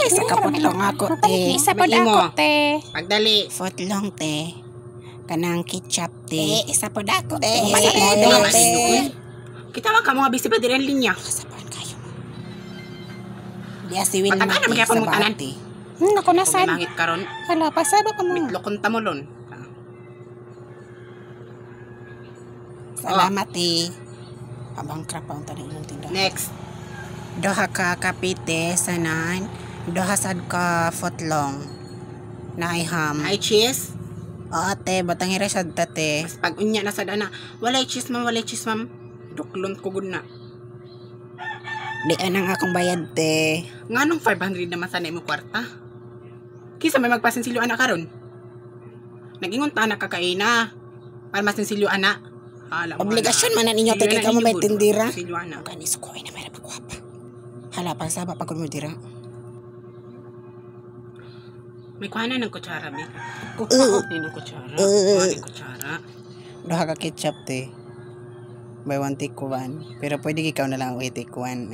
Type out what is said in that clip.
Sa kaputlong ako, te. Isa pod ako, te. Pagdali. Footlong, te. Kanang ketchup, te. Isa pod ako, te. Kita ka mga busy pa din ang linya. Kasapaan kayo. Di asiwin Matagal na magyapon mong tanan. Ako na sad. Mangit karon. Hala, pasaba ka mo. Bitlokon tamulon. Salamat, te. Abang krapaw ta ning imong tindahan. Next. Duha ka kapite sanan. Duha sad ka footlong. Naay ham. Ay cheese. Oo, te. Batang hira sad ta, te. Pag unya na sad ana. Walay cheese ma'am, walay cheese ma'am. Duklon ko gud na. Di anang akong bayad, te. Nganong 500 naman sana imong kwarta? Kisa may magpasinsilyo ana karon. Nagingon ta na kakaina. Para masinsilyo ana. Hala, Obligasyon man na ninyo, te. Kaya ka mo may tindira. Sinsilyo ana. Kanis ko ay na mayroon pagwapa. Hala, pagsaba pag mo dira. May kuhanan ng kutsara, Bik. Kuhanan ng kutsara. Kuhanan ng kutsara. Duha ka ketchup, te. Buy one take one. Pero pwede ikaw na lang take one.